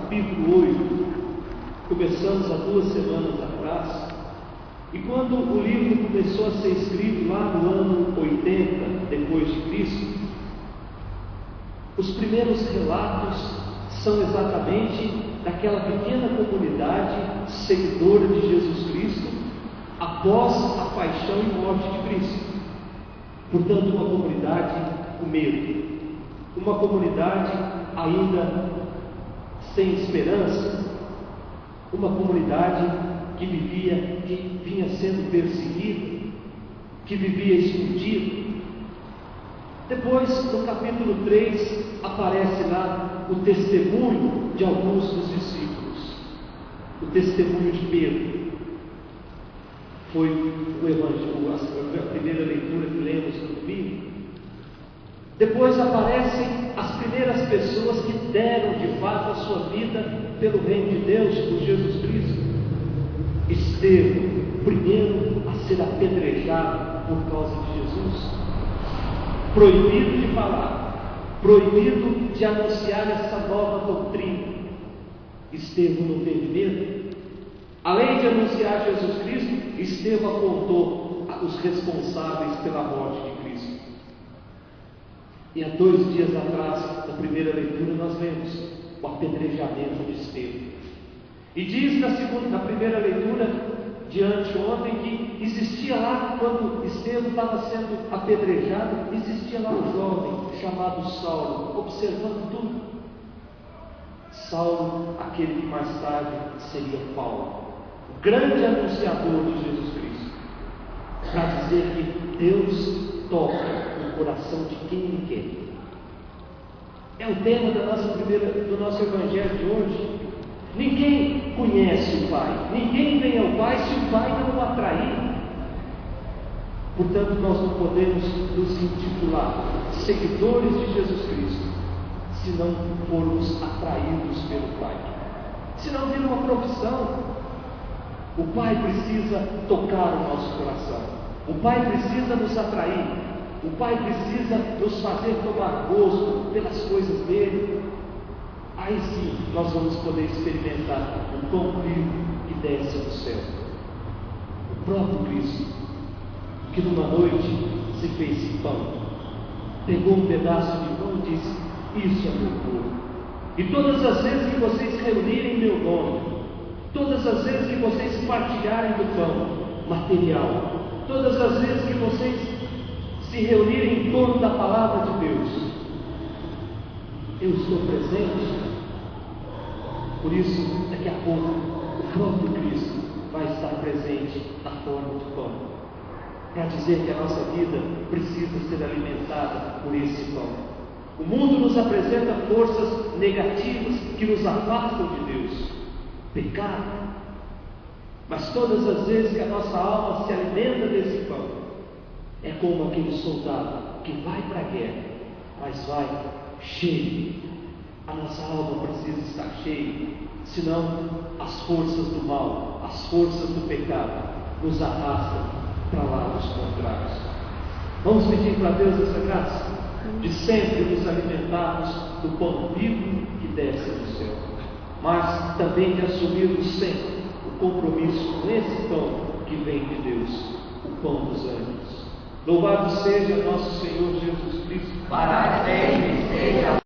capítulo 8. Começamos há 2 semanas atrás, e quando o livro começou a ser escrito lá no ano 80 depois de Cristo, os primeiros relatos são exatamente daquela pequena comunidade seguidora de Jesus Cristo após a paixão e morte de Cristo. Portanto, uma comunidade com medo, uma comunidade ainda sem esperança, uma comunidade que vinha sendo perseguida, que vivia escondida. Depois, no capítulo 3, aparece lá o testemunho de alguns dos discípulos, o testemunho de Pedro. Foi o Evangelho, a primeira leitura que lemos no domingo. Depois aparecem as primeiras pessoas que deram de fato a sua vida pelo reino de Deus, por Jesus Cristo. Estevão, primeiro a ser apedrejado por causa de Jesus, proibido de falar, proibido de anunciar essa nova doutrina. Estevão não teve medo. Além de anunciar Jesus Cristo, Estevão apontou os responsáveis pela morte de Cristo. E há 2 dias atrás, na primeira leitura, nós lemos o apedrejamento de Estevão. E diz na primeira leitura de anteontem que existia lá, quando Estevão estava sendo apedrejado, existia lá um jovem chamado Saulo, observando tudo. Saulo, aquele que mais tarde seria Paulo, o grande anunciador de Jesus Cristo, para dizer que Deus toca no coração de quem Ele quer. É o tema do nosso Evangelho de hoje. Ninguém conhece o Pai, ninguém vem ao Pai se o Pai não o atrair. Portanto, nós não podemos nos intitular seguidores de Jesus Cristo se não formos atraídos pelo Pai. Se não vira uma profissão. O Pai precisa tocar o nosso coração, o Pai precisa nos atrair, o Pai precisa nos fazer tomar gosto pelas coisas dele. Aí sim nós vamos poder experimentar o pão vivo que desce do céu, o próprio Cristo, que numa noite se fez pão, pegou um pedaço de pão e disse: isso é meu corpo. E todas as vezes que vocês reunirem em meu nome, todas as vezes que vocês partilharem do pão material, todas as vezes que vocês se reunirem em torno da palavra de Deus, eu estou presente. Por isso, daqui a pouco, o próprio Cristo vai estar presente na forma do pão, para dizer que a nossa vida precisa ser alimentada por esse pão. O mundo nos apresenta forças negativas que nos afastam de Deus, pecado. Mas todas as vezes que a nossa alma se alimenta desse pão, é como aquele soldado que vai para a guerra, mas vai cheio. A nossa alma precisa estar cheia, senão as forças do mal, as forças do pecado nos arrastam para lados contrários. Vamos pedir para Deus essa graça de sempre nos alimentarmos do pão vivo que desce do céu, mas também de assumirmos sempre o compromisso com esse pão que vem de Deus, o pão dos anjos. Louvado seja nosso Senhor Jesus Cristo, para sempre seja